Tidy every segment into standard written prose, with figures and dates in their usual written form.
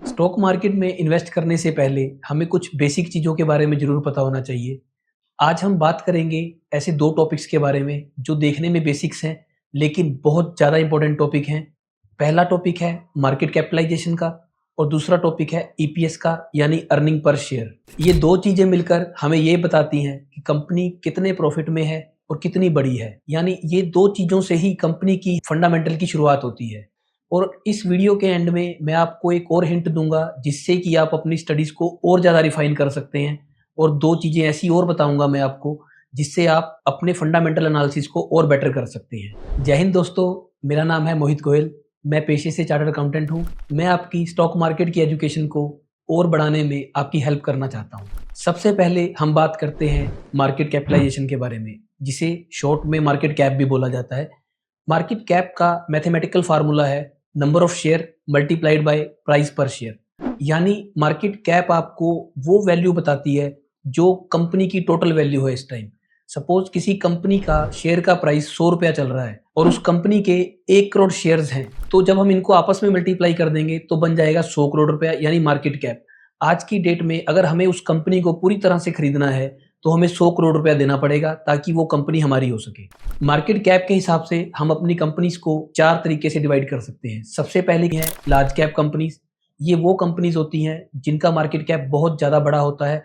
Stock market में invest करने से पहले हमें कुछ बेसिक चीज़ों के बारे में ज़रूर पता होना चाहिए। आज हम बात करेंगे ऐसे 2 टॉपिक्स के बारे में जो देखने में बेसिक्स हैं, लेकिन बहुत ज़्यादा इम्पोर्टेंट टॉपिक हैं। पहला टॉपिक है मार्केट कैपिटलाइज़ेशन का और दूसरा टॉपिक है ईपीएस का यानी अर्निंग पर शेयर। ये 2 चीज़ें मिलकर हमें ये बताती हैं कि कंपनी कितने प्रॉफ़िट में है और कितनी बड़ी है। यानी ये 2 चीज़ों से ही कंपनी की फंडामेंटल की शुरुआत होती है। और इस वीडियो के एंड में मैं आपको एक और हिंट दूँगा जिससे कि आप अपनी स्टडीज़ को और ज़्यादा रिफ़ाइन कर सकते हैं और 2 चीज़ें ऐसी और बताऊँगा मैं आपको जिससे आप अपने फंडामेंटल एनालिसिस को और बेटर कर सकते हैं। जय हिंद दोस्तों, मेरा नाम है मोहित गोयल। मैं पेशे से चार्टर्ड अकाउंटेंट हूँ। मैं आपकी स्टॉक मार्केट की एजुकेशन को और बढ़ाने में आपकी हेल्प करना चाहता हूँ। सबसे पहले हम बात करते हैं मार्केट कैपिटलाइज़ेशन के बारे में, जिसे शॉर्ट में मार्केट कैप भी बोला जाता है। मार्केट कैप का मैथमेटिकल फार्मूला है number of share multiplied by price पर शेयर। यानी मार्केट कैप आपको वो वैल्यू बताती है जो कंपनी की टोटल वैल्यू है इस टाइम। सपोज किसी कंपनी का शेयर का प्राइस 100 रुपया चल रहा है और उस कंपनी के 1 करोड़ शेयर्स हैं, तो जब हम इनको आपस में मल्टीप्लाई कर देंगे तो बन जाएगा 100 करोड़ रुपया यानी मार्केट कैप। आज की डेट में अगर हमें उस कंपनी को पूरी तरह से खरीदना है तो हमें 100 करोड़ रुपया देना पड़ेगा ताकि वो कंपनी हमारी हो सके। मार्केट कैप के हिसाब से हम अपनी कंपनीज को 4 तरीके से डिवाइड कर सकते हैं। सबसे पहले है लार्ज कैप कंपनीज। ये वो कंपनीज होती हैं जिनका मार्केट कैप बहुत ज़्यादा बड़ा होता है।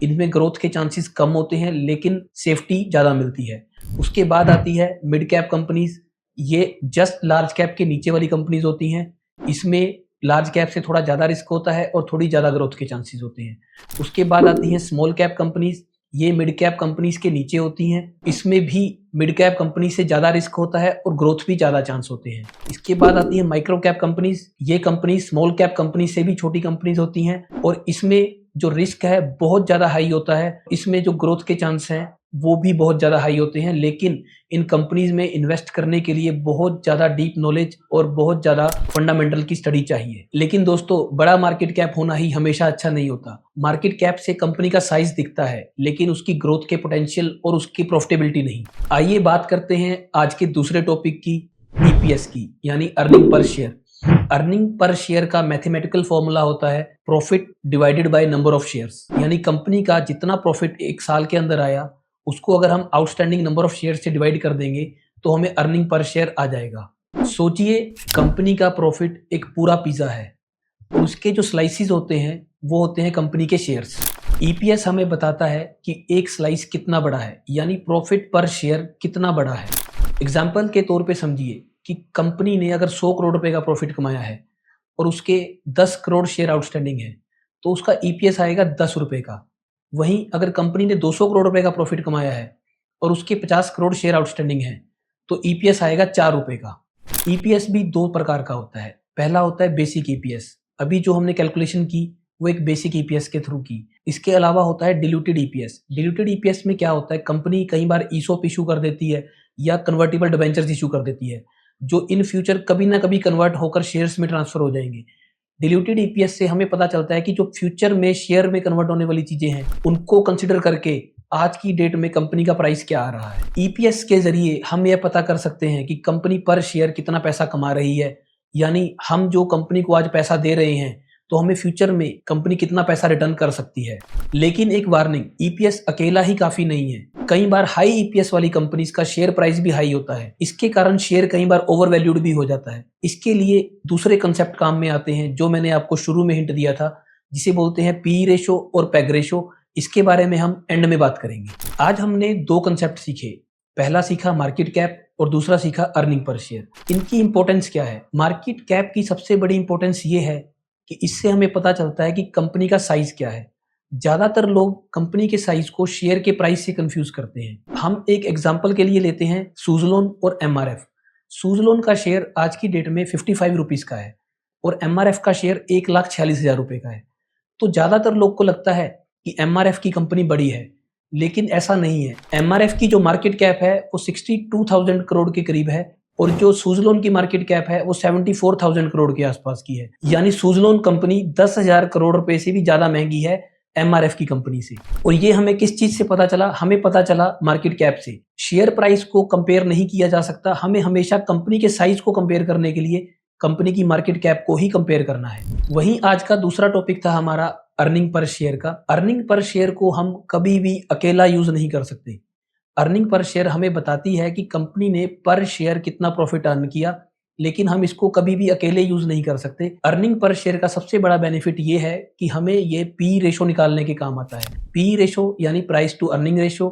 इनमें ग्रोथ के चांसेस कम होते हैं लेकिन सेफ्टी ज़्यादा मिलती है। उसके बाद आती है मिड कैप कंपनीज। ये जस्ट लार्ज कैप के नीचे वाली कंपनीज होती हैं। इसमें लार्ज कैप से थोड़ा ज़्यादा रिस्क होता है और थोड़ी ज़्यादा ग्रोथ के चांसेस होते हैं। उसके बाद आती हैं स्मॉल कैप कंपनीज। ये मिड कैप कंपनीज के नीचे होती हैं। इसमें भी मिड कैप कंपनी से ज़्यादा रिस्क होता है और ग्रोथ भी ज़्यादा चांस होते हैं। इसके बाद आती है माइक्रो कैप कंपनीज। ये कंपनी स्मॉल कैप कंपनी से भी छोटी कंपनीज होती हैं और इसमें जो रिस्क है बहुत ज़्यादा हाई होता है। इसमें जो ग्रोथ के चांस हैं वो भी बहुत ज़्यादा हाई होते हैं, लेकिन इन कंपनीज में इन्वेस्ट करने के लिए बहुत ज़्यादा डीप नॉलेज और बहुत ज़्यादा फंडामेंटल की स्टडी चाहिए। लेकिन दोस्तों, बड़ा मार्केट कैप होना ही हमेशा अच्छा नहीं होता। मार्केट कैप से कंपनी का साइज दिखता है लेकिन उसकी ग्रोथ के पोटेंशियल और उसकी प्रॉफिटेबिलिटी नहीं। आइए बात करते हैं आज के दूसरे टॉपिक की, ईपीएस की, यानी earning per share. Earning per share का मैथमेटिकल फॉर्मूला होता है profit divided by number of shares. यानी कंपनी का जितना प्रॉफिट एक साल के अंदर आया उसको अगर हम आउटस्टैंडिंग नंबर ऑफ शेयर से डिवाइड कर देंगे तो हमें अर्निंग पर शेयर आ जाएगा। सोचिए, कंपनी का प्रॉफिट एक पूरा पिज्जा है और उसके जो स्लाइसिस होते हैं वो होते हैं कंपनी के शेयर्स। ईपीएस हमें बताता है कि एक स्लाइस कितना बड़ा है, यानी प्रॉफिट पर शेयर कितना बड़ा है। एग्जाम्पल के तौर पे समझिए कि कंपनी ने अगर 100 करोड़ रुपए का प्रॉफिट कमाया है और उसके 10 करोड़ शेयर आउटस्टैंडिंग है तो उसका ईपीएस आएगा 10 रुपए का। वहीं अगर कंपनी ने 200 करोड़ रुपए का प्रॉफिट कमाया है और उसके 50 करोड़ शेयर आउटस्टैंडिंग है तो ईपीएस आएगा 4 रुपए का। ईपीएस भी 2 प्रकार का होता है। पहला होता है बेसिक ईपीएस। अभी जो हमने कैलकुलेशन की वो एक बेसिक ईपीएस के थ्रू की। इसके अलावा होता है डिल्यूटेड ईपीएस। डिल्यूटेड ईपीएस में क्या होता है, कंपनी कई बार ईसोप इशू कर देती है या कन्वर्टिबल डिबेंचर्स इशू कर देती है जो इन फ्यूचर कभी ना कभी कन्वर्ट होकर शेयर्स में ट्रांसफर हो जाएंगे। डिल्यूटेड ईपीएस से हमें पता चलता है कि जो फ्यूचर में शेयर में कन्वर्ट होने वाली चीजें हैं उनको कंसिडर करके आज की डेट में कंपनी का प्राइस क्या आ रहा है। ईपीएस के जरिए हम यह पता कर सकते हैं कि कंपनी पर शेयर कितना पैसा कमा रही है। यानी हम जो कंपनी को आज पैसा दे रहे हैं तो हमें फ्यूचर में कंपनी कितना पैसा रिटर्न कर सकती है। लेकिन एक वार्निंग, ईपीएस अकेला ही काफी नहीं है। कई बार हाई ईपीएस वाली कंपनीज का शेयर प्राइस भी हाई होता है। इसके कारण शेयर कई बार ओवर वैल्यूड भी हो जाता है। इसके लिए दूसरे कंसेप्ट काम में आते हैं जो मैंने आपको शुरू में हिंट दिया था, जिसे बोलते हैं पी रेशो और पैग रेशो। इसके बारे में हम एंड में बात करेंगे। आज हमने 2 कंसेप्ट सीखे। पहला सीखा मार्केट कैप और दूसरा सीखा अर्निंग पर शेयर। इनकी इंपॉर्टेंस क्या है? मार्केट कैप की सबसे बड़ी इंपॉर्टेंस ये है कि इससे हमें पता चलता है कि कंपनी का साइज क्या है। ज्यादातर लोग कंपनी के साइज को शेयर के प्राइस से कंफ्यूज करते हैं। हम एक एग्जांपल के लिए लेते हैं सुज़लोन और एमआरएफ। सुज़लोन का शेयर आज की डेट में 55 रुपीज का है और एमआरएफ का शेयर 1,46,000 रुपए का है। तो ज्यादातर लोग को लगता है कि एमआरएफ की कंपनी बड़ी है, लेकिन ऐसा नहीं है। एमआरएफ की जो मार्केट कैप है वो 62,000 करोड़ के करीब है और जो सुज़लोन की मार्केट कैप है वो 74,000 करोड़ के आसपास की है। यानी सुज़लोन कंपनी 10,000 करोड़ रुपए से भी ज्यादा महंगी है एमआरएफ की कंपनी से। और ये हमें किस चीज से पता चला? हमें पता चला मार्केट कैप से। शेयर प्राइस को कंपेयर नहीं किया जा सकता, हमें हमेशा कंपनी के साइज को कंपेयर करने के लिए कंपनी की मार्केट कैप को ही कंपेयर करना है। वहीं आज का दूसरा टॉपिक था हमारा अर्निंग पर शेयर का। अर्निंग पर शेयर को हम कभी भी अकेला यूज नहीं कर सकते। अर्निंग पर शेयर हमें बताती है कि कंपनी ने पर शेयर कितना प्रॉफिट अर्न किया, लेकिन हम इसको कभी भी अकेले यूज नहीं कर सकते। अर्निंग पर शेयर का सबसे बड़ा बेनिफिट ये है कि हमें ये पी रेशो निकालने के काम आता है। पी रेशो यानी प्राइस टू अर्निंग रेशो,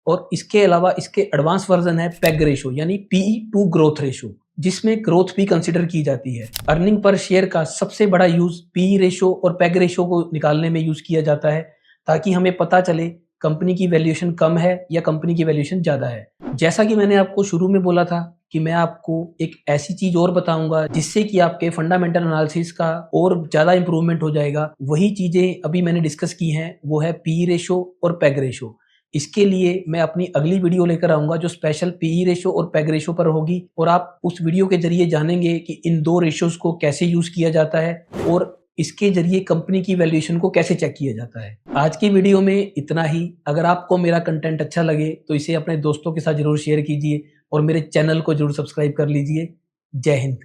और इसके अलावा इसके एडवांस वर्जन है पेग रेशो यानी पी टू ग्रोथ रेशो, जिसमें ग्रोथ भी कंसिडर की जाती है। अर्निंग पर शेयर का सबसे बड़ा यूज पी रेशो और पेग रेशो को निकालने में यूज किया जाता है, ताकि हमें पता चले कंपनी की वैल्यूएशन कम है या कंपनी की वैल्यूएशन ज़्यादा है। जैसा कि मैंने आपको शुरू में बोला था कि मैं आपको एक ऐसी चीज़ और बताऊंगा जिससे कि आपके फंडामेंटल एनालिसिस का और ज़्यादा इंप्रूवमेंट हो जाएगा। वही चीज़ें अभी मैंने डिस्कस की हैं, वो है पी रेशो और पेग रेशो। इसके लिए मैं अपनी अगली वीडियो लेकर आऊंगा जो स्पेशल पी रेशो और पेग रेशो पर होगी, और आप उस वीडियो के जरिए जानेंगे कि इन दो रेशोज को कैसे यूज़ किया जाता है और इसके जरिए कंपनी की वैल्यूएशन को कैसे चेक किया जाता है। आज की वीडियो में इतना ही। अगर आपको मेरा कंटेंट अच्छा लगे तो इसे अपने दोस्तों के साथ जरूर शेयर कीजिए और मेरे चैनल को जरूर सब्सक्राइब कर लीजिए। जय हिंद।